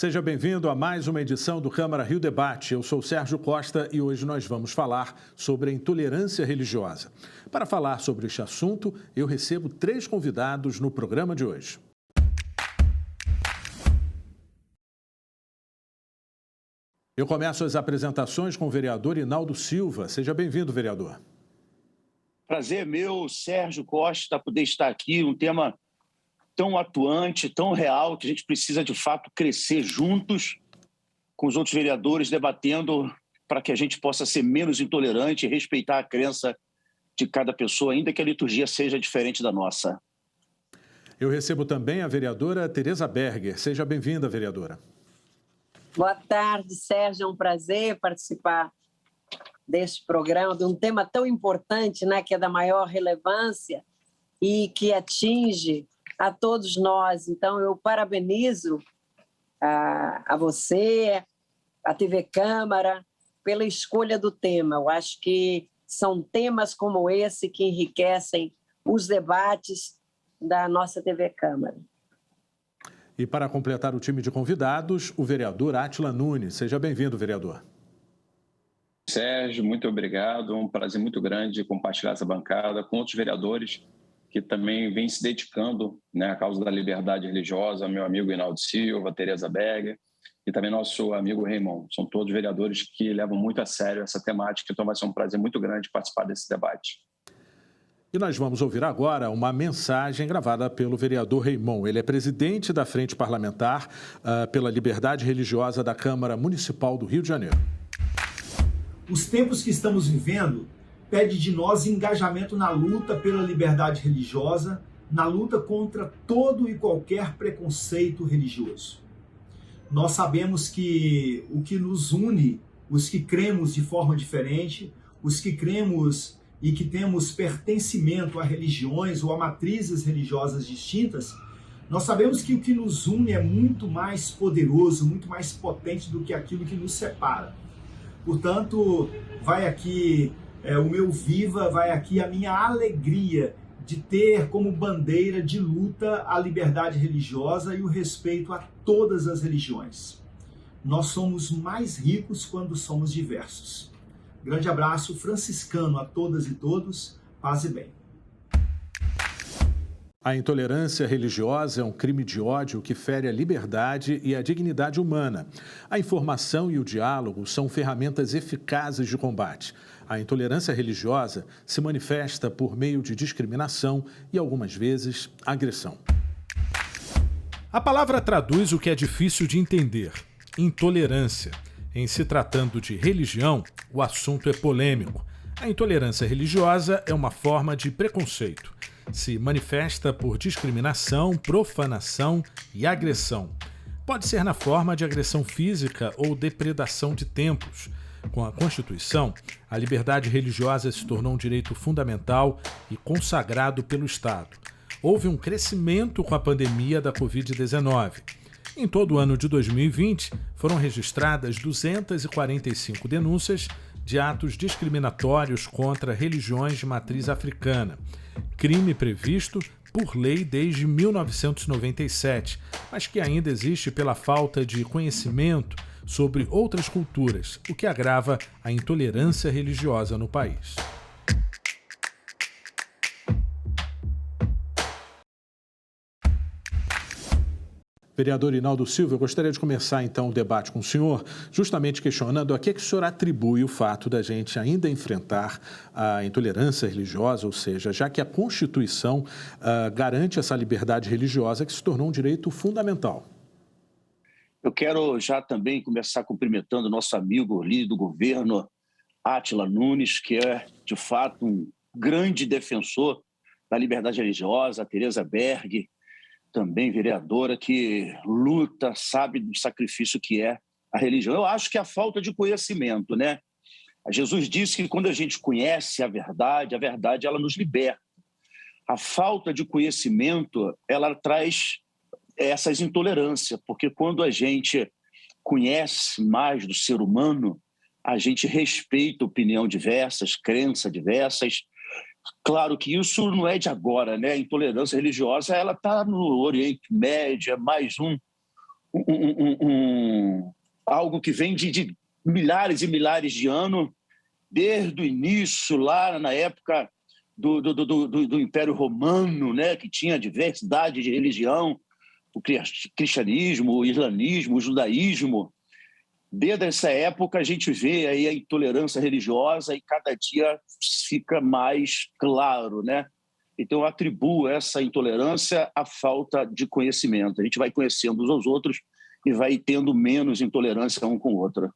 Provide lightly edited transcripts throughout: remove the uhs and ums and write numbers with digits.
Seja bem-vindo a mais uma edição do Câmara Rio Debate. Eu sou Sérgio Costa e hoje nós vamos falar sobre a intolerância religiosa. Para falar sobre este assunto, eu recebo 3 convidados no programa de hoje. Eu começo as apresentações com o vereador Inaldo Silva. Seja bem-vindo, vereador. Prazer meu, Sérgio Costa, poder estar aqui, um tema tão atuante, tão real, que a gente precisa, de fato, crescer juntos com os outros vereadores, debatendo para que a gente possa ser menos intolerante e respeitar a crença de cada pessoa, ainda que a liturgia seja diferente da nossa. Eu recebo também a vereadora Tereza Berger. Seja bem-vinda, vereadora. Boa tarde, Sérgio. É um prazer participar deste programa, de um tema tão importante, né, que é da maior relevância e que atinge a todos nós. Então, eu parabenizo a você, a TV Câmara, pela escolha do tema. Eu acho que são temas como esse que enriquecem os debates da nossa TV Câmara. E para completar o time de convidados, o vereador Átila Nunes. Seja bem-vindo, vereador. Sérgio, muito obrigado. É um prazer muito grande compartilhar essa bancada com outros vereadores que também vêm se dedicando, né, à causa da liberdade religiosa, meu amigo Inaldo Silva, Tereza Berger e também nosso amigo Raymond. São todos vereadores que levam muito a sério essa temática, então vai ser um prazer muito grande participar desse debate. E nós vamos ouvir agora uma mensagem gravada pelo vereador Raymond. Ele é presidente da Frente Parlamentar pela Liberdade Religiosa da Câmara Municipal do Rio de Janeiro. Os tempos que estamos vivendo pedem de nós engajamento na luta pela liberdade religiosa, na luta contra todo e qualquer preconceito religioso. Nós sabemos que o que nos une, os que cremos de forma diferente, os que cremos e que temos pertencimento a religiões ou a matrizes religiosas distintas, nós sabemos que o que nos une é muito mais poderoso, muito mais potente do que aquilo que nos separa. Portanto, vai aqui o meu viva, vai aqui a minha alegria de ter como bandeira de luta a liberdade religiosa e o respeito a todas as religiões. Nós somos mais ricos quando somos diversos. Grande abraço franciscano a todas e todos, paz e bem. A intolerância religiosa é um crime de ódio que fere a liberdade e a dignidade humana. A informação e o diálogo são ferramentas eficazes de combate. A intolerância religiosa se manifesta por meio de discriminação e, algumas vezes, agressão. A palavra traduz o que é difícil de entender: intolerância. Em se tratando de religião, o assunto é polêmico. A intolerância religiosa é uma forma de preconceito. Se manifesta por discriminação, profanação e agressão. Pode ser na forma de agressão física ou depredação de templos. Com a Constituição, a liberdade religiosa se tornou um direito fundamental e consagrado pelo Estado. Houve um crescimento com a pandemia da Covid-19. Em todo o ano de 2020, foram registradas 245 denúncias de atos discriminatórios contra religiões de matriz africana. Crime previsto por lei desde 1997, mas que ainda existe pela falta de conhecimento sobre outras culturas, o que agrava a intolerância religiosa no país. Vereador Inaldo Silva, eu gostaria de começar então o debate com o senhor, justamente questionando a que o senhor atribui o fato da gente ainda enfrentar a intolerância religiosa, ou seja, já que a Constituição garante essa liberdade religiosa que se tornou um direito fundamental. Eu quero já também começar cumprimentando o nosso amigo líder do governo, Átila Nunes, que é, de fato, um grande defensor da liberdade religiosa, a Tereza Berger, também vereadora, que luta, sabe do sacrifício que é a religião. Eu acho que é a falta de conhecimento, né? Jesus disse que quando a gente conhece a verdade ela nos liberta. A falta de conhecimento, ela traz essas intolerâncias, porque quando a gente conhece mais do ser humano, a gente respeita opinião diversas, crenças diversas. Claro que isso não é de agora, né? A intolerância religiosa ela está no Oriente Médio, é mais algo que vem de milhares e milhares de anos, desde o início, lá na época do Império Romano, né, que tinha diversidade de religião, o cristianismo, o islamismo, o judaísmo. Desde essa época a gente vê aí a intolerância religiosa e cada dia fica mais claro, né? Então eu atribuo essa intolerância à falta de conhecimento. A gente vai conhecendo uns aos outros e vai tendo menos intolerância um com o outro.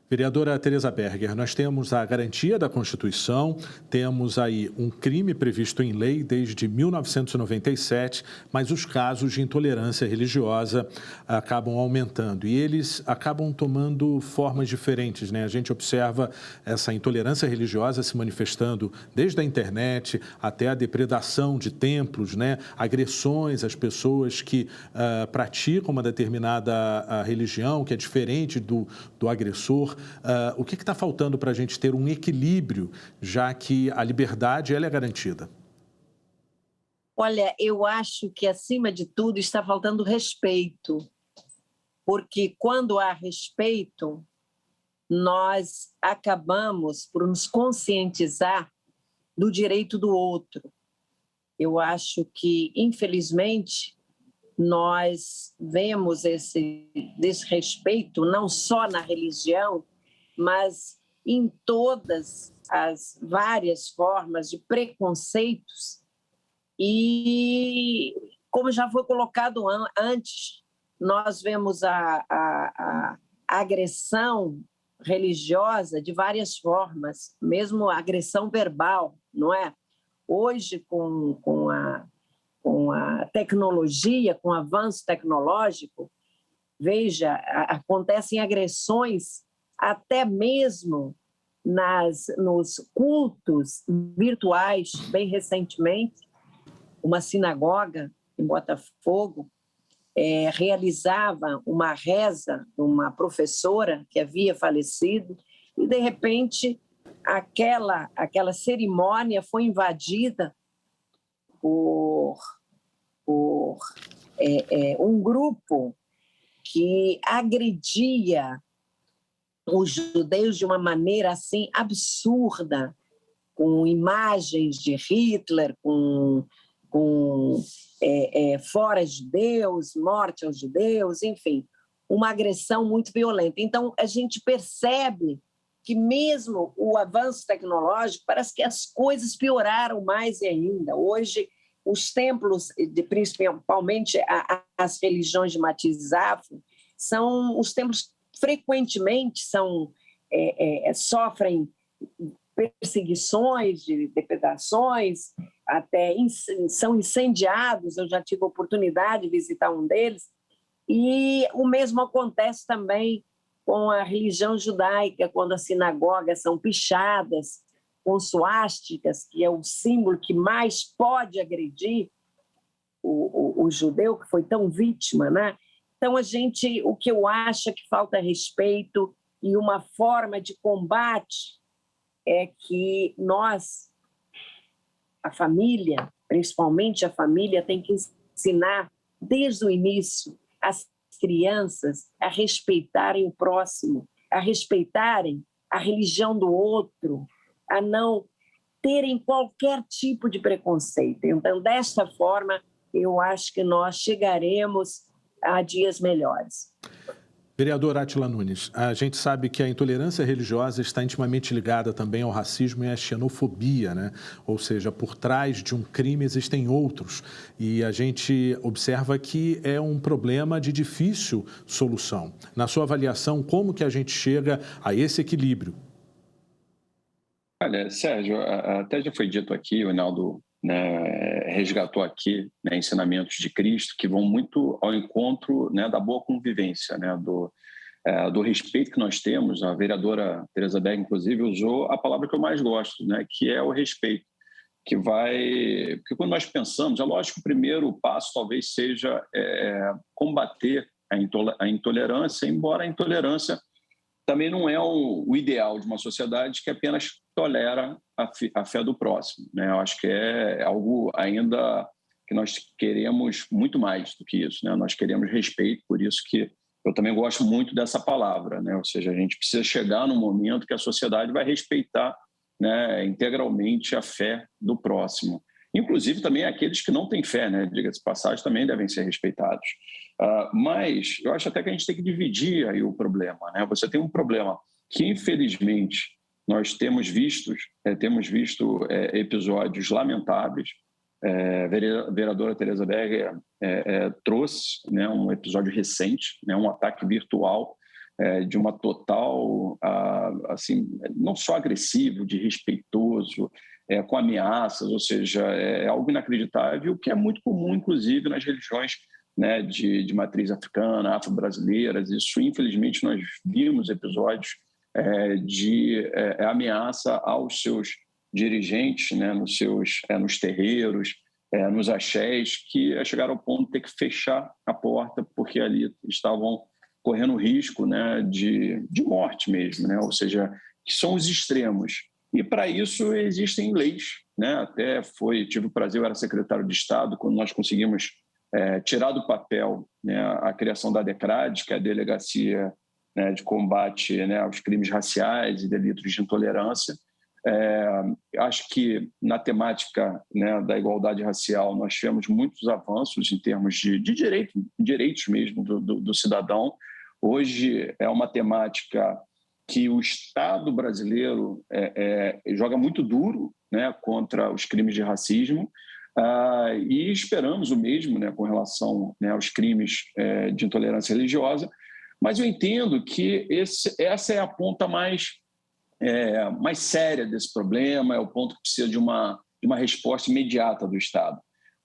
Vereadora Tereza Berger, nós temos a garantia da Constituição, temos aí um crime previsto em lei desde 1997, mas os casos de intolerância religiosa acabam aumentando e eles acabam tomando formas diferentes, né? A gente observa essa intolerância religiosa se manifestando desde a internet até a depredação de templos, né? Agressões às pessoas que praticam uma determinada religião que é diferente do agressor. O que está faltando para a gente ter um equilíbrio, já que a liberdade ela é garantida? Olha, eu acho que, acima de tudo, está faltando respeito, porque quando há respeito, nós acabamos por nos conscientizar do direito do outro. Eu acho que, infelizmente, nós vemos esse desrespeito não só na religião, mas em todas as várias formas de preconceitos. E, como já foi colocado antes, nós vemos a agressão religiosa de várias formas, mesmo a agressão verbal, não é? Hoje, com a tecnologia, com o avanço tecnológico, veja, acontecem agressões até mesmo nos cultos virtuais. Bem recentemente, uma sinagoga em Botafogo realizava uma reza, uma professora que havia falecido, e, de repente, aquela cerimônia foi invadida por um grupo que agredia os judeus de uma maneira assim absurda, com imagens de Hitler, com fora judeus, morte aos judeus, enfim, uma agressão muito violenta. Então, a gente percebe que mesmo o avanço tecnológico, parece que as coisas pioraram mais e ainda. Hoje, os templos, principalmente as religiões de matiz afro, são os templos frequentemente sofrem perseguições, de depredações, até são incendiados. Eu já tive a oportunidade de visitar um deles. E o mesmo acontece também com a religião judaica, quando as sinagogas são pichadas com suásticas, que é o símbolo que mais pode agredir o judeu, que foi tão vítima, né? Então, o que eu acho é que falta respeito, e uma forma de combate é que nós, a família, principalmente a família, tem que ensinar desde o início as crianças a respeitarem o próximo, a respeitarem a religião do outro, a não terem qualquer tipo de preconceito. Então, desta forma, eu acho que nós chegaremos a dias melhores. Vereador Átila Nunes, a gente sabe que a intolerância religiosa está intimamente ligada também ao racismo e à xenofobia, né? Ou seja, por trás de um crime existem outros. E a gente observa que é um problema de difícil solução. Na sua avaliação, como que a gente chega a esse equilíbrio? Olha, Sérgio, até já foi dito aqui, o Reinaldo resgatou aqui ensinamentos de Cristo que vão muito ao encontro da boa convivência, do respeito que nós temos. A vereadora Tereza Berger, inclusive, usou a palavra que eu mais gosto, que é o respeito, porque quando nós pensamos, é lógico que o primeiro passo talvez seja combater a intolerância, embora a intolerância também não é o ideal de uma sociedade que apenas tolera a fé do próximo, né? Eu acho que é algo ainda que nós queremos muito mais do que isso, né? Nós queremos respeito, por isso que eu também gosto muito dessa palavra, né? Ou seja, a gente precisa chegar num momento que a sociedade vai respeitar, né, integralmente a fé do próximo. Inclusive também aqueles que não têm fé, né? Diga-se de passagem, também devem ser respeitados. Mas eu acho até que a gente tem que dividir aí o problema, né? Você tem um problema que, infelizmente, nós temos visto episódios lamentáveis. A vereadora Tereza Berger trouxe, né, um episódio recente, né, um ataque virtual de uma total, assim, não só agressivo, desrespeitoso, com ameaças, ou seja, é algo inacreditável, que é muito comum, inclusive, nas religiões, né, de matriz africana, afro-brasileiras. Isso, infelizmente, nós vimos episódios de ameaça aos seus dirigentes, né, nos terreiros, nos axés, que chegaram ao ponto de ter que fechar a porta, porque ali estavam correndo risco, né, de morte mesmo, né? Ou seja, que são os extremos. E para isso existem leis, né? Até tive o prazer, eu era secretário de Estado, quando nós conseguimos tirar do papel, né, a criação da DECRAD, que é a Delegacia, né, de Combate, né, aos Crimes Raciais e Delitos de Intolerância. Acho que na temática, né, da igualdade racial nós tivemos muitos avanços em termos de direitos mesmo do cidadão. Hoje é uma temática que o Estado brasileiro joga muito duro, né, contra os crimes de racismo, e esperamos o mesmo, né, com relação, né, aos crimes de intolerância religiosa, mas eu entendo que essa é a ponta mais séria desse problema, é o ponto que precisa de uma resposta imediata do Estado.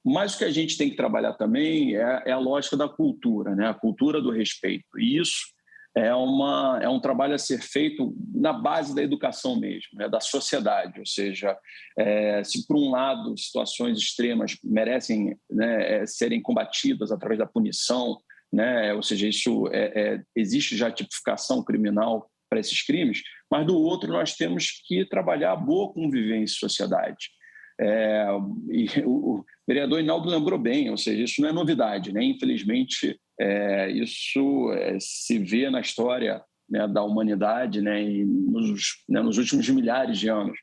Mas o que a gente tem que trabalhar também é a lógica da cultura, né? A cultura do respeito. E isso é um trabalho a ser feito na base da educação mesmo, né? Da sociedade. Ou seja, se por um lado situações extremas merecem, né, serem combatidas através da punição, né? Ou seja, existe já tipificação criminal para esses crimes, mas do outro nós temos que trabalhar a boa convivência em sociedade. E o vereador Hinaldo lembrou bem, ou seja, isso não é novidade, né? Infelizmente, isso se vê na história, né, da humanidade, né, e nos últimos milhares de anos.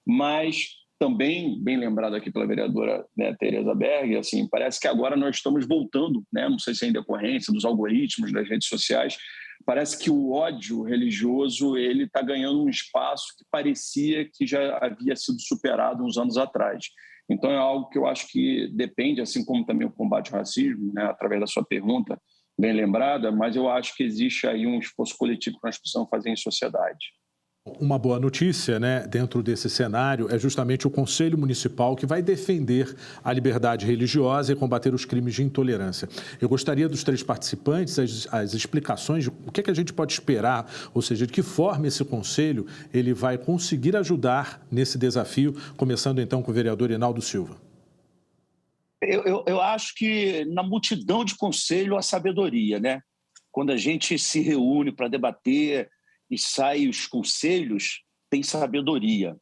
Mas também, bem lembrado aqui pela vereadora, né, Tereza Berger, assim, parece que agora nós estamos voltando, né, não sei se é em decorrência dos algoritmos das redes sociais, parece que o ódio religioso ele está ganhando um espaço que parecia que já havia sido superado uns anos atrás. Então é algo que eu acho que depende, assim como também o combate ao racismo, né, através da sua pergunta bem lembrada, mas eu acho que existe aí um esforço coletivo que nós precisamos fazer em sociedade. Uma boa notícia, né, dentro desse cenário é justamente o Conselho Municipal que vai defender a liberdade religiosa e combater os crimes de intolerância. Eu gostaria dos três participantes as explicações de o que a gente pode esperar, ou seja, de que forma esse conselho ele vai conseguir ajudar nesse desafio, começando então com o vereador Hinaldo Silva. Eu acho que na multidão de conselho há sabedoria, né? Quando a gente se reúne para debater e sai os conselhos, tem sabedoria.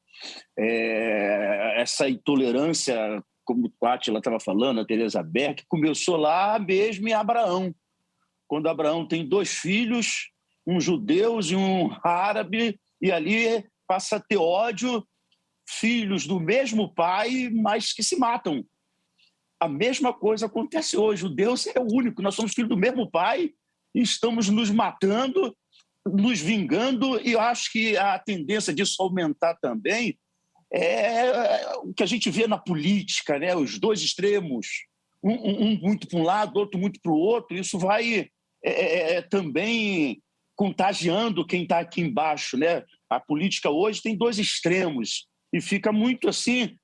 Essa intolerância, como o Átila estava falando, a Tereza Berger, começou lá mesmo em Abraão. Quando Abraão tem 2 filhos, um judeu e um árabe, e ali passa a ter ódio, filhos do mesmo pai, mas que se matam. A mesma coisa acontece hoje. O Deus é o único, nós somos filhos do mesmo pai e estamos nos matando, nos vingando, e eu acho que a tendência disso aumentar também é o que a gente vê na política, né? Os dois extremos, um muito para um lado, outro muito para o outro. Isso vai também contagiando quem está aqui embaixo, né? A política hoje tem 2 extremos e fica muito assim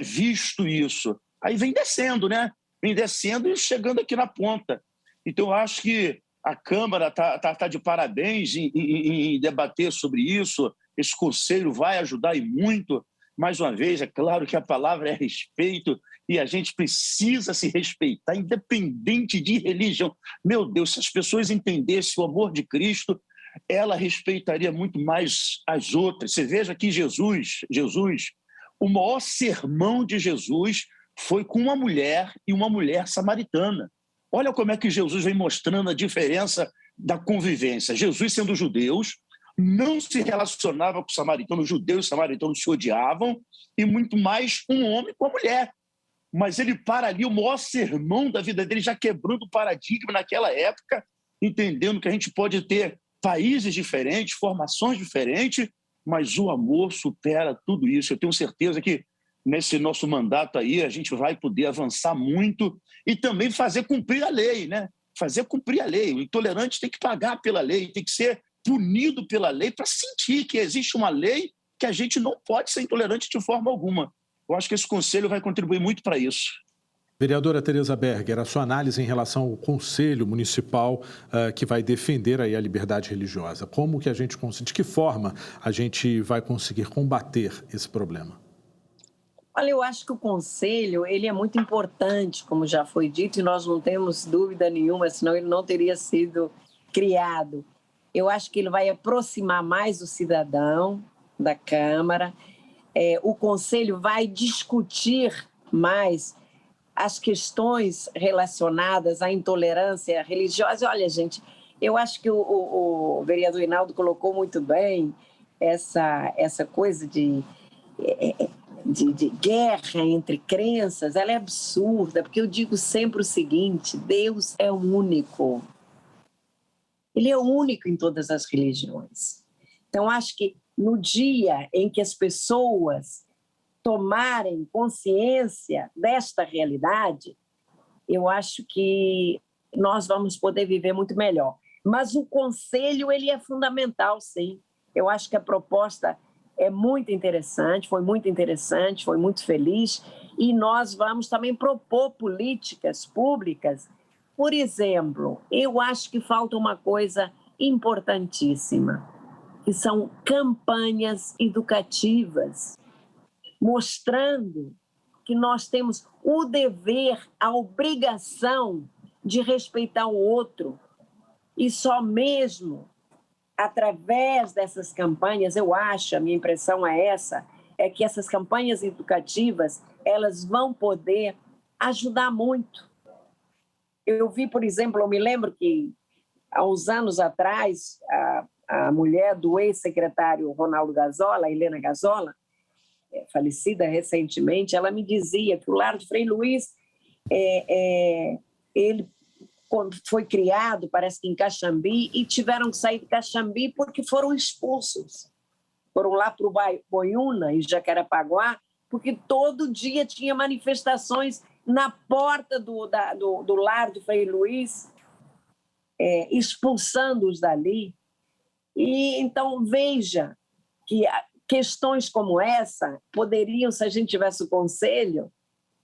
visto isso. Aí vem descendo, né? Vem descendo e chegando aqui na ponta. Então, eu acho que a Câmara está de parabéns em debater sobre isso. Esse conselho vai ajudar e muito. Mais uma vez, é claro que a palavra é respeito e a gente precisa se respeitar, independente de religião. Meu Deus, se as pessoas entendessem o amor de Cristo, ela respeitaria muito mais as outras. Você veja que Jesus, o maior sermão de Jesus foi com uma mulher e uma mulher samaritana. Olha como é que Jesus vem mostrando a diferença da convivência. Jesus, sendo judeus, não se relacionava com os samaritanos. Os judeus e os samaritanos se odiavam, e muito mais um homem com a mulher. Mas ele para ali, o maior sermão da vida dele, já quebrando o paradigma naquela época, entendendo que a gente pode ter países diferentes, formações diferentes, mas o amor supera tudo isso. Eu tenho certeza que nesse nosso mandato aí a gente vai poder avançar muito e também fazer cumprir a lei, né? Fazer cumprir a lei. O intolerante tem que pagar pela lei, tem que ser punido pela lei para sentir que existe uma lei que a gente não pode ser intolerante de forma alguma. Eu acho que esse conselho vai contribuir muito para isso. Vereadora Tereza Berger, a sua análise em relação ao Conselho Municipal que vai defender aí a liberdade religiosa. Como que a gente de que forma a gente vai conseguir combater esse problema? Olha, eu acho que o Conselho ele é muito importante, como já foi dito, e nós não temos dúvida nenhuma, senão ele não teria sido criado. Eu acho que ele vai aproximar mais o cidadão da Câmara. O Conselho vai discutir mais as questões relacionadas à intolerância religiosa. Olha, gente, eu acho que o vereador Hinaldo colocou muito bem essa coisa de guerra entre crenças. Ela é absurda, porque eu digo sempre o seguinte: Deus é único. Ele é único em todas as religiões. Então, acho que no dia em que as pessoas tomarem consciência desta realidade, eu acho que nós vamos poder viver muito melhor. Mas o Conselho ele é fundamental, sim. Eu acho que a proposta é muito interessante, foi muito feliz, e nós vamos também propor políticas públicas. Por exemplo, eu acho que falta uma coisa importantíssima, que são campanhas educativas, mostrando que nós temos o dever, a obrigação de respeitar o outro. E só mesmo através dessas campanhas, eu acho, a minha impressão é essa, é que essas campanhas educativas, elas vão poder ajudar muito. Eu vi, por exemplo, eu me lembro que há uns anos atrás, a mulher do ex-secretário Ronaldo Gazola, Helena Gazola, falecida recentemente, ela me dizia que o Lar de Frei Luís, ele foi criado, parece que em Caxambi, e tiveram que sair de Caxambi porque foram expulsos. Foram lá para o Boiúna, em Jacarepaguá, porque todo dia tinha manifestações na porta do Lar de Frei Luís, expulsando-os dali. E então, veja que questões como essa poderiam, se a gente tivesse o Conselho,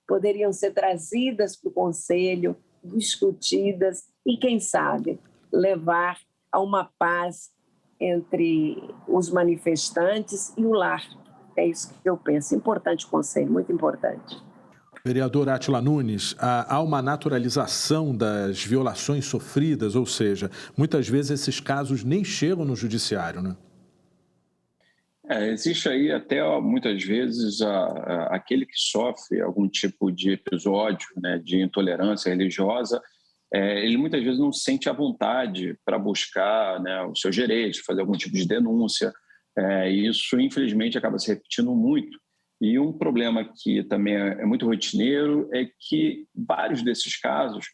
poderiam ser trazidas para o Conselho, discutidas e, quem sabe, levar a uma paz entre os manifestantes e o lar. É isso que eu penso. Importante o Conselho, muito importante. Vereador Átila Nunes, há uma naturalização das violações sofridas, ou seja, muitas vezes esses casos nem chegam no judiciário, né? Existe aí até muitas vezes aquele que sofre algum tipo de episódio, né, de intolerância religiosa, ele muitas vezes não sente a vontade para buscar, né, os seus direitos, fazer algum tipo de denúncia. Isso, infelizmente, acaba se repetindo muito. E um problema que também é muito rotineiro é que vários desses casos,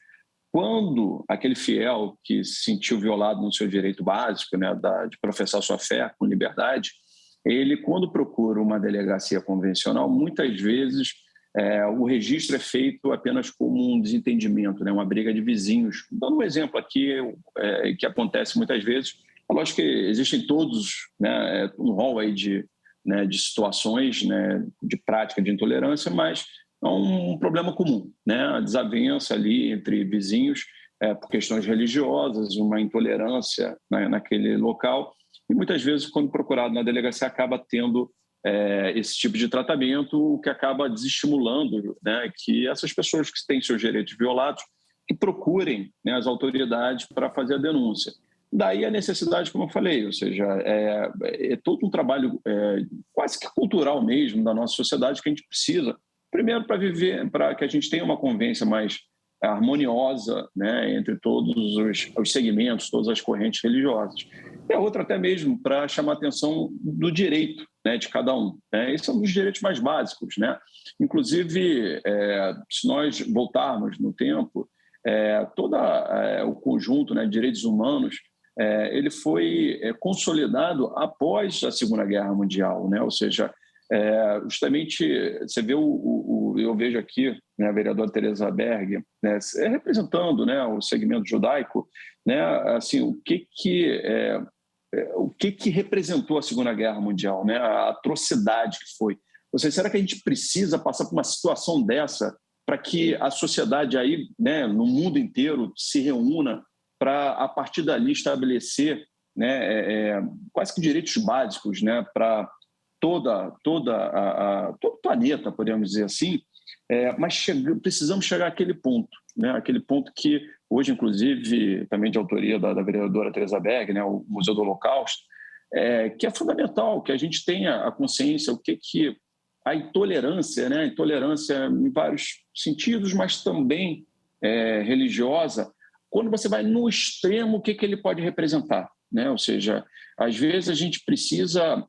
quando aquele fiel que se sentiu violado no seu direito básico, né, de professar sua fé com liberdade, ele, quando procura uma delegacia convencional, muitas vezes o registro é feito apenas como um desentendimento, né, uma briga de vizinhos. Dando um exemplo aqui, que acontece muitas vezes, é lógico que existem todos, né, um rol aí de situações, né, de prática de intolerância, mas é um problema comum, né, a desavença ali entre vizinhos por questões religiosas, uma intolerância, né, naquele local. E muitas vezes, quando procurado na delegacia, acaba tendo esse tipo de tratamento, o que acaba desestimulando, né, que essas pessoas que têm seus direitos violados que procurem, né, as autoridades para fazer a denúncia. Daí a necessidade, como eu falei, ou seja, é todo um trabalho quase que cultural mesmo da nossa sociedade que a gente precisa primeiro, para que a gente tenha uma convivência mais harmoniosa, né, entre todos os segmentos, todas as correntes religiosas. E a outra até mesmo para chamar a atenção do direito, né, de cada um. Né? Esse é um dos direitos mais básicos. Né? Inclusive, se nós voltarmos no tempo, todo o conjunto, né, de direitos humanos, ele foi consolidado após a Segunda Guerra Mundial, né? Ou seja, justamente você vê eu vejo aqui, né, a vereadora Teresa Berg, né, representando, né, o segmento judaico, né, assim, o que representou a Segunda Guerra Mundial, né, a atrocidade que foi. Ou seja, será que a gente precisa passar por uma situação dessa para que a sociedade aí, né, no mundo inteiro se reúna para, a partir dali, estabelecer, né, quase que direitos básicos, né, para todo o planeta, podemos dizer assim, mas precisamos chegar àquele ponto, né, aquele ponto que hoje, inclusive, também de autoria da vereadora Teresa Berg, né, o Museu do Holocausto, que é fundamental que a gente tenha a consciência, o que a intolerância, né, intolerância em vários sentidos, mas também religiosa, quando você vai no extremo, o que ele pode representar, né? Ou seja, às vezes a gente precisa,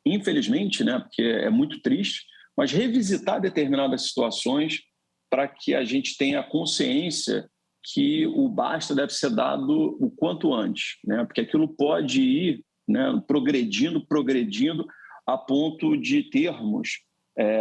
infelizmente, né, porque é muito triste, mas revisitar determinadas situações para que a gente tenha consciência que o basta deve ser dado o quanto antes, né? Porque aquilo pode ir, né, progredindo a ponto de termos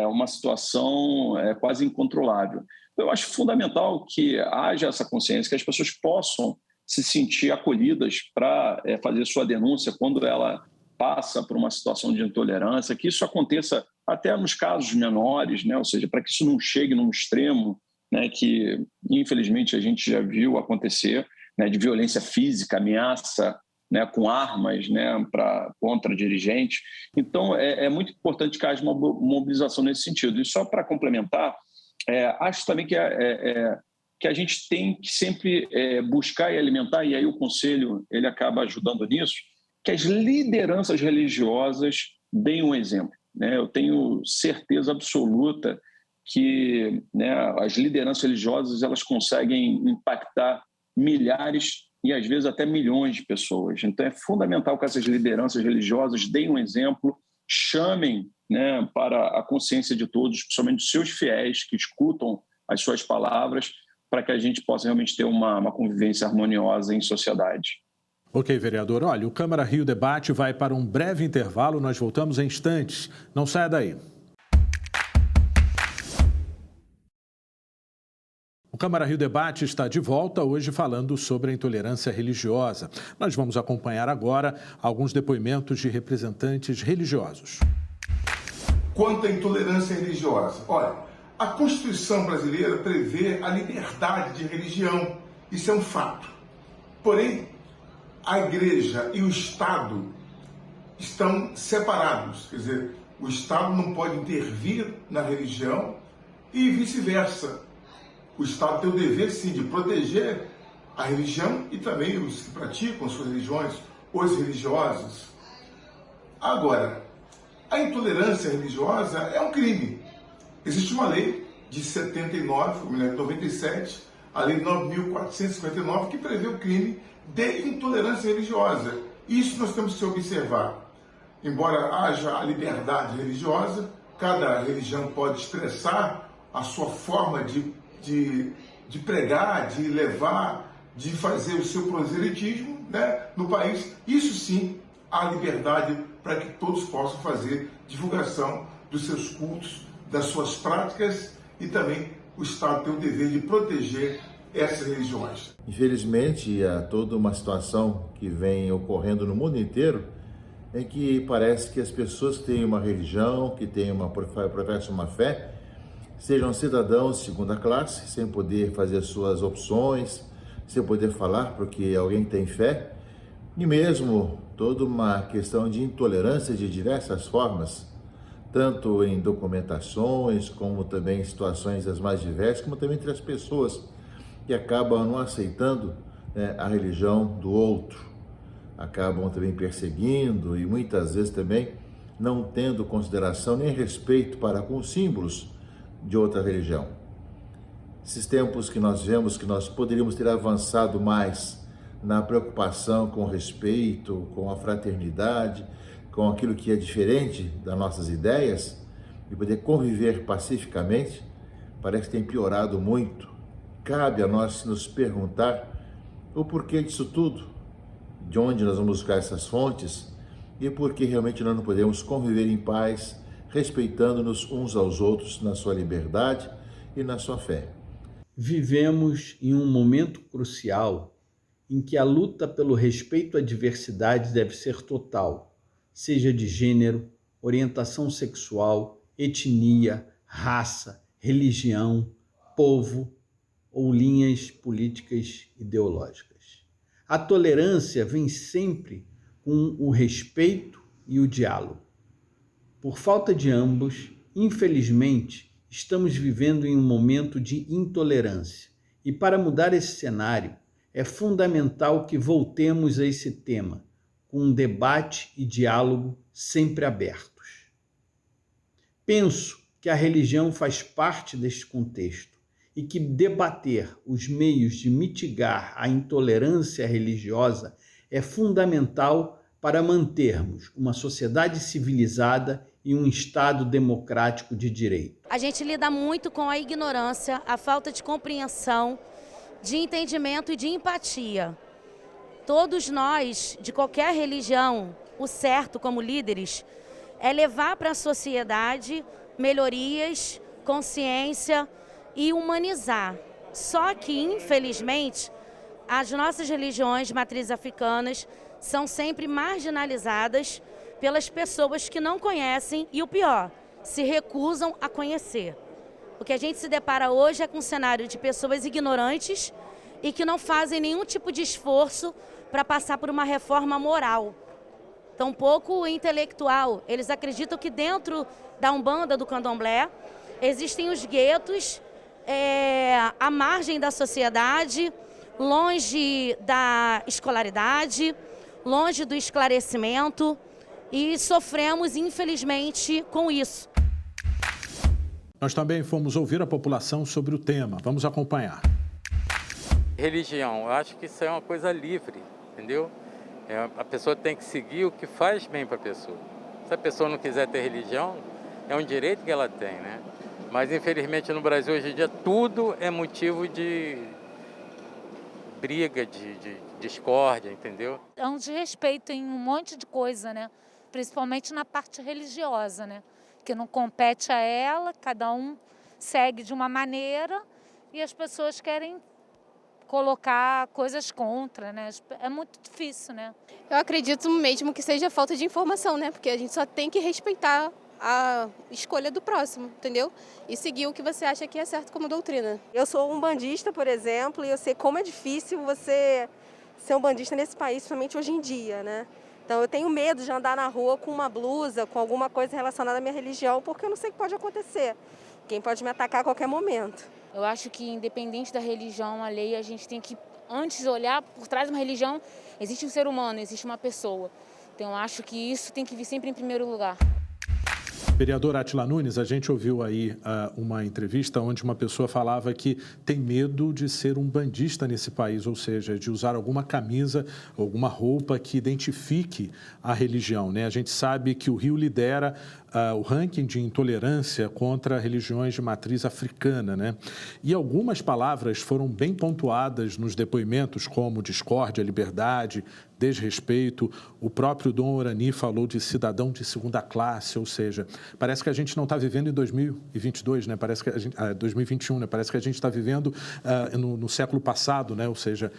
uma situação quase incontrolável. Eu acho fundamental que haja essa consciência, que as pessoas possam se sentir acolhidas para fazer sua denúncia quando ela passa por uma situação de intolerância, que isso aconteça até nos casos menores, né? Ou seja, para que isso não chegue num extremo, né, que infelizmente a gente já viu acontecer, né, de violência física, ameaça, né, com armas, né, contra dirigentes. Então, é muito importante que haja uma mobilização nesse sentido. E só para complementar, acho também que a gente tem que sempre buscar e alimentar, e aí o Conselho ele acaba ajudando nisso, que as lideranças religiosas deem um exemplo. Né? Eu tenho certeza absoluta que, né, as lideranças religiosas elas conseguem impactar milhares e às vezes até milhões de pessoas. Então é fundamental que essas lideranças religiosas deem um exemplo, chamem, né, para a consciência de todos, principalmente dos seus fiéis que escutam as suas palavras, para que a gente possa realmente ter uma convivência harmoniosa em sociedade. Ok, vereador. Olha, o Câmara Rio Debate vai para um breve intervalo. Nós voltamos em instantes. Não saia daí. O Câmara Rio Debate está de volta hoje falando sobre a intolerância religiosa. Nós vamos acompanhar agora alguns depoimentos de representantes religiosos. Quanto à intolerância religiosa, olha, a Constituição brasileira prevê a liberdade de religião. Isso é um fato. Porém, a Igreja e o Estado estão separados. Quer dizer, o Estado não pode intervir na religião e vice-versa. O Estado tem o dever, sim, de proteger a religião e também os que praticam suas religiões, os religiosos. Agora, a intolerância religiosa é um crime. Existe uma lei de 79, 97, a lei 9.459, que prevê o crime de intolerância religiosa. Isso nós temos que observar. Embora haja a liberdade religiosa, cada religião pode expressar a sua forma de pregar, de levar, de fazer o seu proselitismo, né, no país. Isso sim, há liberdade para que todos possam fazer divulgação dos seus cultos, das suas práticas, e também o Estado tem o dever de proteger essas religiões. Infelizmente, há toda uma situação que vem ocorrendo no mundo inteiro em que parece que as pessoas que têm uma religião, que professam uma fé, sejam cidadãos de segunda classe, sem poder fazer suas opções, sem poder falar porque alguém tem fé, e mesmo toda uma questão de intolerância de diversas formas, tanto em documentações, como também em situações as mais diversas, como também entre as pessoas que acabam não aceitando, né, a religião do outro, acabam também perseguindo e muitas vezes também não tendo consideração nem respeito para com os símbolos de outra religião. Esses tempos que nós vemos que nós poderíamos ter avançado mais na preocupação com o respeito, com a fraternidade, com aquilo que é diferente das nossas ideias, e poder conviver pacificamente, parece que tem piorado muito. Cabe a nós nos perguntar o porquê disso tudo, de onde nós vamos buscar essas fontes e por que realmente nós não podemos conviver em paz, respeitando-nos uns aos outros na sua liberdade e na sua fé. Vivemos em um momento crucial em que a luta pelo respeito à diversidade deve ser total, seja de gênero, orientação sexual, etnia, raça, religião, povo ou linhas políticas ideológicas. A tolerância vem sempre com o respeito e o diálogo. Por falta de ambos, infelizmente, estamos vivendo em um momento de intolerância. E para mudar esse cenário, é fundamental que voltemos a esse tema, com um debate e diálogo sempre abertos. Penso que a religião faz parte deste contexto e que debater os meios de mitigar a intolerância religiosa é fundamental para mantermos uma sociedade civilizada e um Estado democrático de direito. A gente lida muito com a ignorância, a falta de compreensão, de entendimento e de empatia. Todos nós, de qualquer religião, o certo como líderes é levar para a sociedade melhorias, consciência e humanizar. Só que, infelizmente, as nossas religiões de matrizes africanas são sempre marginalizadas pelas pessoas que não conhecem e, o pior, se recusam a conhecer. O que a gente se depara hoje é com um cenário de pessoas ignorantes e que não fazem nenhum tipo de esforço para passar por uma reforma moral, tampouco intelectual. Eles acreditam que dentro da Umbanda, do Candomblé, existem os guetos à margem da sociedade, longe da escolaridade, longe do esclarecimento, e sofremos, infelizmente, com isso. Nós também fomos ouvir a população sobre o tema. Vamos acompanhar. Religião, eu acho que isso é uma coisa livre, entendeu? A pessoa tem que seguir o que faz bem para a pessoa. Se a pessoa não quiser ter religião, é um direito que ela tem, né? Mas, infelizmente, no Brasil, hoje em dia, tudo é motivo de briga, de discórdia, entendeu? É um desrespeito em um monte de coisa, né? Principalmente na parte religiosa, né? Que não compete a ela, cada um segue de uma maneira e as pessoas querem colocar coisas contra, né? É muito difícil, né? Eu acredito mesmo que seja falta de informação, né? Porque a gente só tem que respeitar a escolha do próximo, entendeu? E seguir o que você acha que é certo como doutrina. Eu sou umbandista, por exemplo, e eu sei como é difícil você ser umbandista nesse país, principalmente hoje em dia, né? Então eu tenho medo de andar na rua com uma blusa, com alguma coisa relacionada à minha religião, porque eu não sei o que pode acontecer. Quem pode me atacar a qualquer momento. Eu acho que independente da religião, a lei, a gente tem que antes olhar por trás de uma religião, existe um ser humano, existe uma pessoa. Então eu acho que isso tem que vir sempre em primeiro lugar. Vereador Átila Nunes, a gente ouviu aí uma entrevista onde uma pessoa falava que tem medo de ser um bandista nesse país, ou seja, de usar alguma camisa, alguma roupa que identifique a religião, né? A gente sabe que o Rio lidera o ranking de intolerância contra religiões de matriz africana, né? E algumas palavras foram bem pontuadas nos depoimentos, como discórdia, liberdade, desrespeito. O próprio Dom Orani falou de cidadão de segunda classe, ou seja, parece que a gente não está vivendo em 2022, né? Parece que 2021, né? Parece que a gente está vivendo no século passado, né? Ou seja,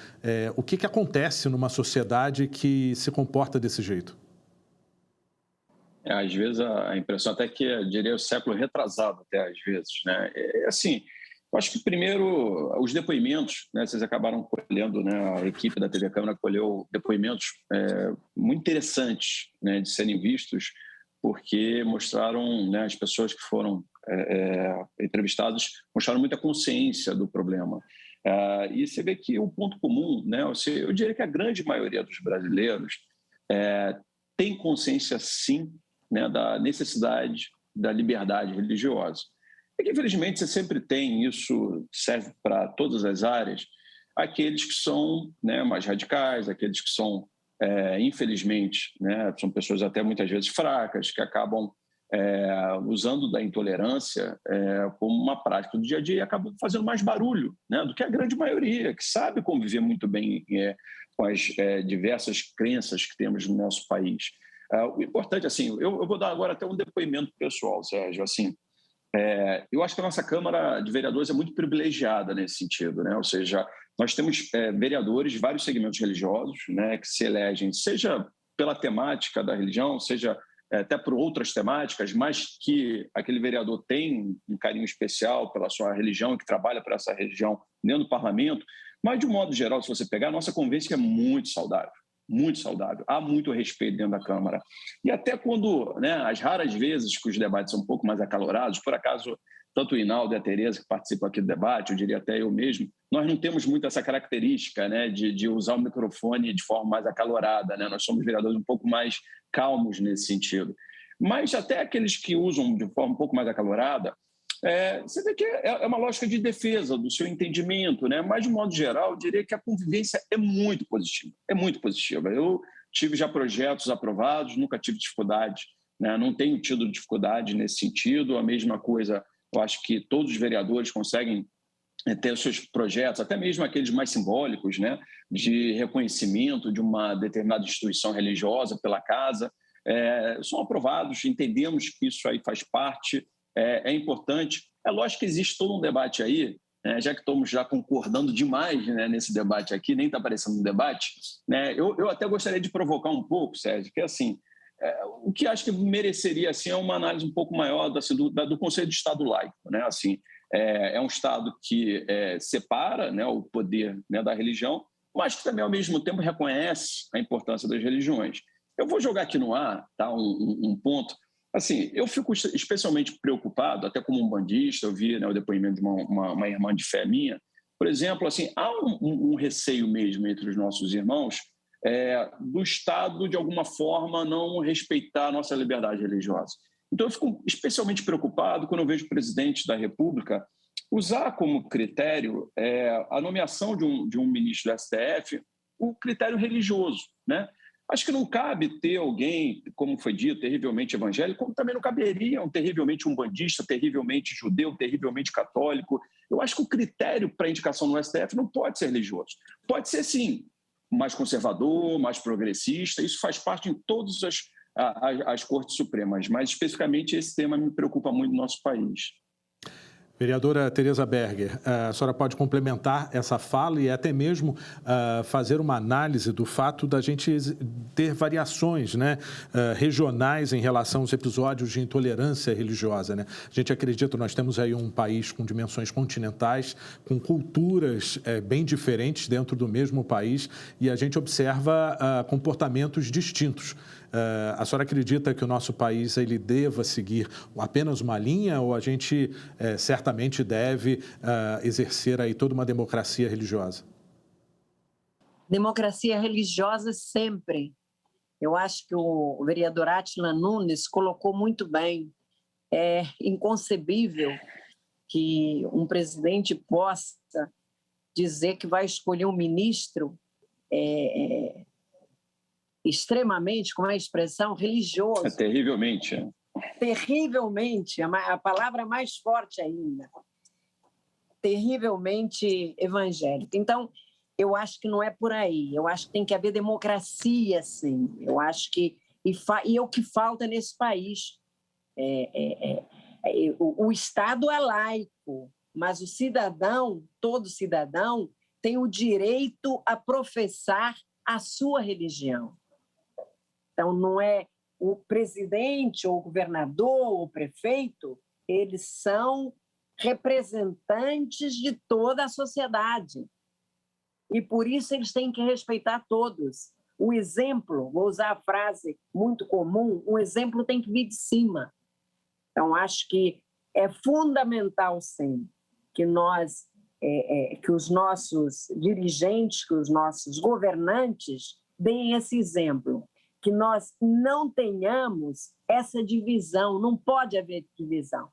o que acontece numa sociedade que se comporta desse jeito? Às vezes a impressão até que, eu diria, o século retrasado até às vezes, né? Assim, eu acho que primeiro os depoimentos, né? Vocês acabaram colhendo, né? A equipe da TV Câmara colheu depoimentos muito interessantes, né? De serem vistos, porque mostraram, né? As pessoas que foram entrevistadas mostraram muita consciência do problema. E você vê que o ponto comum, né? Eu diria que a grande maioria dos brasileiros tem consciência, sim, né, da necessidade da liberdade religiosa. é que, infelizmente, você sempre tem, isso serve para todas as áreas, aqueles que são, né, mais radicais, aqueles que são, infelizmente, né, são pessoas até muitas vezes fracas, que acabam usando da intolerância como uma prática do dia a dia e acabam fazendo mais barulho, né, do que a grande maioria, que sabe conviver muito bem com as diversas crenças que temos no nosso país. O importante, assim, eu vou dar agora até um depoimento pessoal, Sérgio, assim, eu acho que a nossa Câmara de Vereadores é muito privilegiada nesse sentido, né? Ou seja, nós temos vereadores de vários segmentos religiosos, né, que se elegem, seja pela temática da religião, seja até por outras temáticas, mas que aquele vereador tem um carinho especial pela sua religião e que trabalha para essa religião dentro do parlamento. Mas, de um modo geral, se você pegar, a nossa convivência é muito saudável. Muito saudável, há muito respeito dentro da Câmara. E até quando, né, as raras vezes que os debates são um pouco mais acalorados, por acaso, tanto o Hinaldo e a Tereza, que participam aqui do debate, eu diria até eu mesmo, nós não temos muito essa característica, né, de usar o microfone de forma mais acalorada, né? Nós somos vereadores um pouco mais calmos nesse sentido. Mas até aqueles que usam de forma um pouco mais acalorada, você vê que é uma lógica de defesa do seu entendimento, né? Mas, de modo geral, eu diria que a convivência é muito positiva. É muito positiva. Eu tive já projetos aprovados, nunca tive dificuldade, né? Não tenho tido dificuldade nesse sentido. A mesma coisa, eu acho que todos os vereadores conseguem ter os seus projetos, até mesmo aqueles mais simbólicos, né? De reconhecimento de uma determinada instituição religiosa pela casa, são aprovados, entendemos que isso aí faz parte. É importante. É lógico que existe todo um debate aí, né, já que estamos já concordando demais, né, nesse debate aqui, nem está aparecendo no debate, né, eu até gostaria de provocar um pouco, Sérgio, que assim, o que acho que mereceria assim, é uma análise um pouco maior do conceito de Estado laico. Né, assim, é um Estado que separa, né, o poder, né, da religião, mas que também, ao mesmo tempo, reconhece a importância das religiões. Eu vou jogar aqui no ar, tá, um ponto. Assim, eu fico especialmente preocupado, até como um bandista, eu vi, né, o depoimento de uma irmã de fé minha. Por exemplo, assim, há um receio mesmo entre os nossos irmãos do Estado, de alguma forma, não respeitar a nossa liberdade religiosa. Então, eu fico especialmente preocupado quando eu vejo o presidente da República usar como critério a nomeação de um ministro do STF, o critério religioso, né? Acho que não cabe ter alguém, como foi dito, terrivelmente evangélico, como também não caberia terrivelmente um bandista, terrivelmente judeu, terrivelmente católico. Eu acho que o critério para indicação no STF não pode ser religioso. Pode ser, sim, mais conservador, mais progressista, isso faz parte em todas as cortes supremas, mas especificamente esse tema me preocupa muito no nosso país. Vereadora Tereza Berger, a senhora pode complementar essa fala e até mesmo fazer uma análise do fato da gente ter variações, né, regionais em relação aos episódios de intolerância religiosa, né? A gente acredita, nós temos aí um país com dimensões continentais, com culturas bem diferentes dentro do mesmo país e a gente observa comportamentos distintos. A senhora acredita que o nosso país ele deva seguir apenas uma linha ou a gente certamente deve exercer aí toda uma democracia religiosa? Democracia religiosa sempre. Eu acho que o vereador Átila Nunes colocou muito bem. É inconcebível que um presidente possa dizer que vai escolher um ministro extremamente, com a expressão, religioso. Terrivelmente. Terrivelmente, a palavra mais forte ainda. Terrivelmente evangélico. Então, eu acho que não é por aí. Eu acho que tem que haver democracia, sim. Eu acho que... E é o que falta nesse país. O Estado é laico, mas o cidadão, todo cidadão, tem o direito a professar a sua religião. Então, não é o presidente, ou o governador, ou o prefeito, eles são representantes de toda a sociedade. E, por isso, eles têm que respeitar todos. O exemplo, vou usar a frase muito comum, o exemplo tem que vir de cima. Então, acho que é fundamental, sim, que que os nossos dirigentes, que os nossos governantes deem esse exemplo. Que nós não tenhamos essa divisão, não pode haver divisão.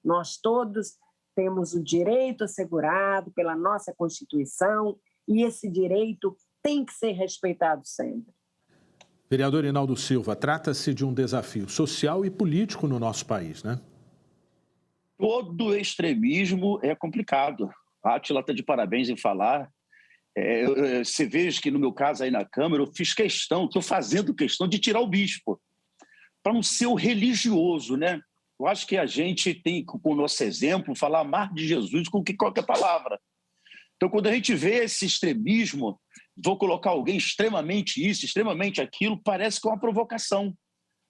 Nós todos temos o direito assegurado pela nossa Constituição e esse direito tem que ser respeitado sempre. Vereador Hinaldo Silva, trata-se de um desafio social e político no nosso país, né? Todo extremismo é complicado. A Átila está de parabéns em falar. Você veja que, no meu caso aí na Câmara, eu estou fazendo questão de tirar o bispo, para não ser o religioso, né? Eu acho que a gente tem, com o nosso exemplo, falar mais de Jesus com que qualquer palavra. Então, quando a gente vê esse extremismo, vou colocar alguém extremamente isso, extremamente aquilo, parece que é uma provocação.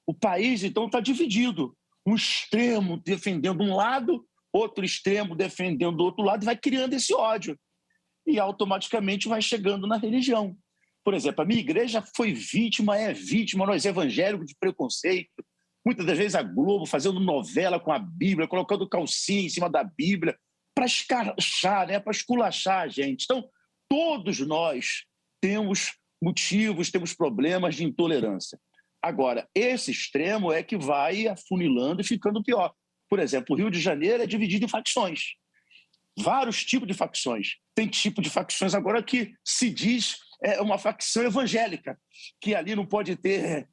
O país, então, está dividido. Um extremo defendendo um lado, outro extremo defendendo o outro lado, e vai criando esse ódio. E automaticamente vai chegando na religião. Por exemplo, a minha igreja foi vítima, é vítima, nós evangélicos, de preconceito. Muitas das vezes a Globo fazendo novela com a Bíblia, colocando calcinha em cima da Bíblia, para escrachar, né? Para esculachar a gente. Então, todos nós temos motivos, temos problemas de intolerância. Agora, esse extremo é que vai afunilando e ficando pior. Por exemplo, o Rio de Janeiro é dividido em facções. Vários tipos de facções. Tem tipo de facções agora que se diz uma facção evangélica, que ali não pode ter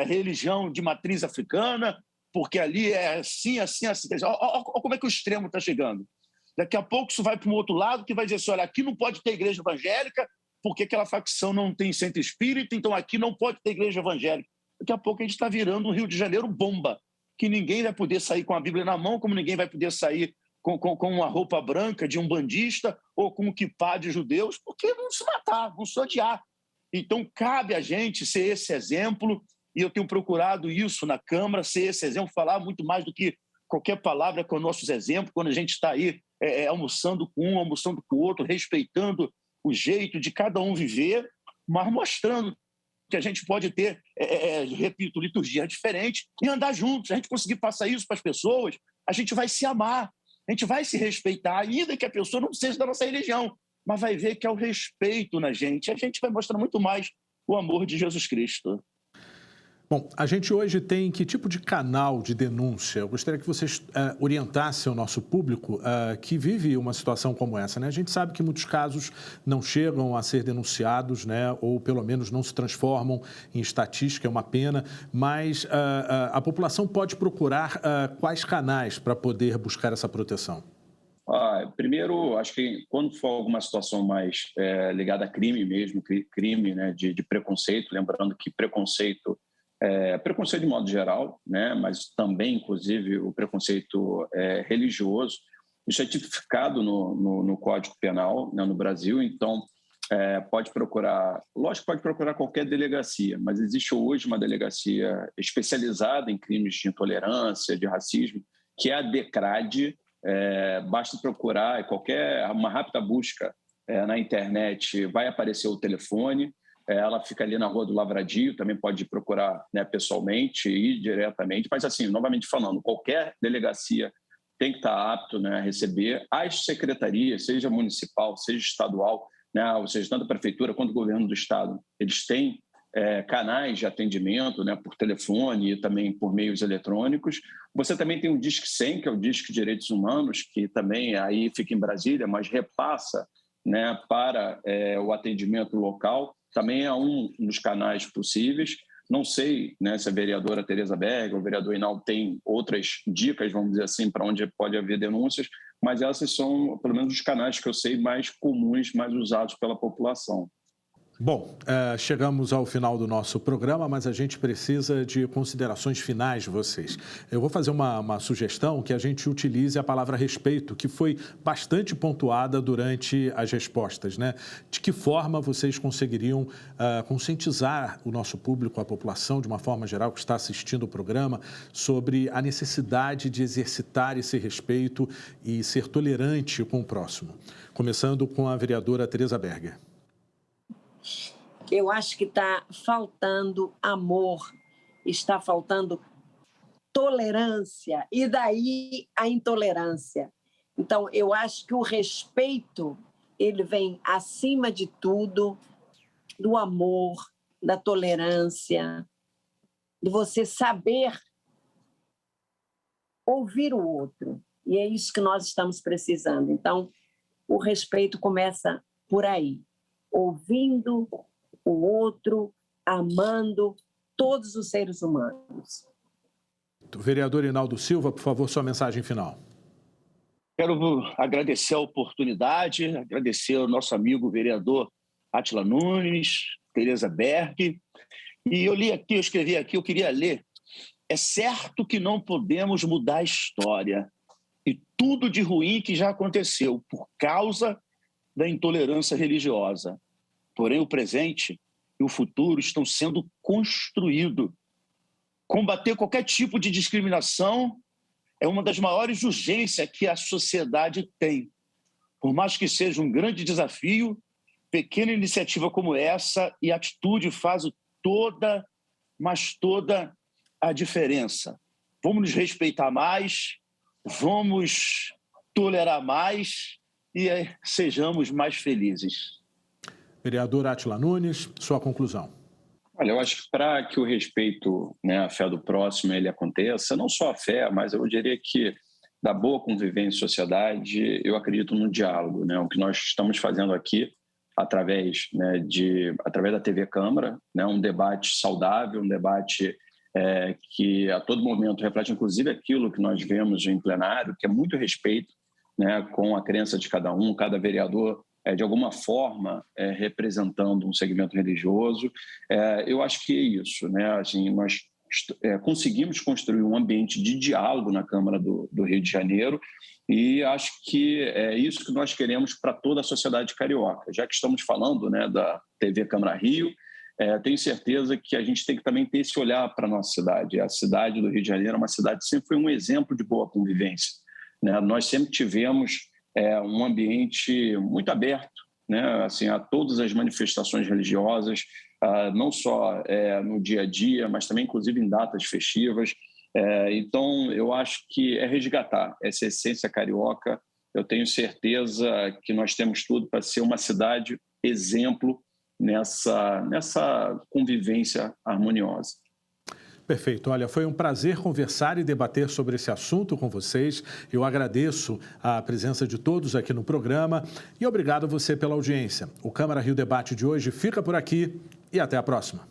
religião de matriz africana, porque ali é assim, assim, assim. Olha como é que o extremo está chegando. Daqui a pouco isso vai para um outro lado que vai dizer assim, olha, aqui não pode ter igreja evangélica porque aquela facção não tem centro espírita, então aqui não pode ter igreja evangélica. Daqui a pouco a gente está virando um Rio de Janeiro bomba, que ninguém vai poder sair com a Bíblia na mão, como ninguém vai poder sair com uma roupa branca de um bandista ou com um quipá de judeus, porque vão se matar, vão se odiar. Então, cabe a gente ser esse exemplo, e eu tenho procurado isso na Câmara, ser esse exemplo, falar muito mais do que qualquer palavra com nossos exemplos, quando a gente está aí almoçando com um, almoçando com o outro, respeitando o jeito de cada um viver, mas mostrando que a gente pode ter, repito, liturgia diferente e andar juntos. A gente conseguir passar isso para as pessoas, a gente vai se amar, a gente vai se respeitar, ainda que a pessoa não seja da nossa religião, mas vai ver que é o respeito na gente. A gente vai mostrar muito mais o amor de Jesus Cristo. Bom, a gente hoje tem que tipo de canal de denúncia? Eu gostaria que vocês orientassem o nosso público que vive uma situação como essa, né? A gente sabe que muitos casos não chegam a ser denunciados, né? Ou pelo menos não se transformam em estatística, é uma pena, mas a população pode procurar quais canais para poder buscar essa proteção? Primeiro, acho que quando for alguma situação mais ligada a crime mesmo, crime, né, de preconceito, lembrando que preconceito de modo geral, né, mas também, inclusive, o preconceito religioso, isso é tipificado no Código Penal, né, no Brasil. Então, pode procurar, lógico que pode procurar qualquer delegacia, mas existe hoje uma delegacia especializada em crimes de intolerância, de racismo, que é a DECRAD. Basta procurar, uma rápida busca na internet, vai aparecer o telefone. Ela fica ali na Rua do Lavradio, também pode procurar, né, pessoalmente e diretamente, mas assim, novamente falando, qualquer delegacia tem que estar apto, né, a receber. As secretarias, seja municipal, seja estadual, né, ou seja, tanto a prefeitura quanto o governo do estado, eles têm canais de atendimento, né, por telefone e também por meios eletrônicos. Você também tem o Disque 100, que é o Disque Direitos Humanos, que também aí fica em Brasília, mas repassa, né, para o atendimento local. Também é um dos canais possíveis. Não sei, né, se a vereadora Tereza Berger ou o vereador Hinaldo tem outras dicas, vamos dizer assim, para onde pode haver denúncias, mas essas são, pelo menos, os canais que eu sei mais comuns, mais usados pela população. Bom, chegamos ao final do nosso programa, mas a gente precisa de considerações finais de vocês. Eu vou fazer uma sugestão que a gente utilize a palavra respeito, que foi bastante pontuada durante as respostas, né? De que forma vocês conseguiriam conscientizar o nosso público, a população, de uma forma geral, que está assistindo o programa, sobre a necessidade de exercitar esse respeito e ser tolerante com o próximo? Começando com a vereadora Tereza Berger. Eu acho que está faltando amor, está faltando tolerância, e daí a intolerância. Então, eu acho que o respeito, ele vem acima de tudo do amor, da tolerância, de você saber ouvir o outro. E é isso que nós estamos precisando. Então, o respeito começa por aí, ouvindo o outro, amando todos os seres humanos. Vereador Hinaldo Silva, por favor, sua mensagem final. Quero agradecer a oportunidade, agradecer ao nosso amigo vereador Átila Nunes, Tereza Berg. E eu escrevi aqui, eu queria ler. É certo que não podemos mudar a história e tudo de ruim que já aconteceu por causa da intolerância religiosa. Porém, o presente e o futuro estão sendo construídos. Combater qualquer tipo de discriminação é uma das maiores urgências que a sociedade tem. Por mais que seja um grande desafio, pequena iniciativa como essa e atitude fazem toda a diferença. Vamos nos respeitar mais, vamos tolerar mais e sejamos mais felizes. Vereador Átila Nunes, sua conclusão. Olha, eu acho que para que o respeito, né, à fé do próximo ele aconteça, não só a fé, mas eu diria que da boa convivência em sociedade, eu acredito no diálogo, né? O que nós estamos fazendo aqui através da TV Câmara, né, um debate saudável, um debate que a todo momento reflete inclusive aquilo que nós vemos em plenário, que é muito respeito, né, com a crença de cada vereador de alguma forma representando um segmento religioso. Eu acho que é isso, né? Assim, nós conseguimos construir um ambiente de diálogo na Câmara do Rio de Janeiro e acho que é isso que nós queremos para toda a sociedade carioca. Já que estamos falando, né, da TV Câmara Rio, tenho certeza que a gente tem que também ter esse olhar para a nossa cidade. A cidade do Rio de Janeiro é uma cidade que sempre foi um exemplo de boa convivência, né? Nós sempre tivemos um ambiente muito aberto, né, assim, a todas as manifestações religiosas, não só no dia a dia, mas também, inclusive, em datas festivas. Então, eu acho que é resgatar essa essência carioca. Eu tenho certeza que nós temos tudo para ser uma cidade exemplo nessa convivência harmoniosa. Perfeito. Olha, foi um prazer conversar e debater sobre esse assunto com vocês. Eu agradeço a presença de todos aqui no programa e obrigado a você pela audiência. O Câmara Rio Debate de hoje fica por aqui e até a próxima.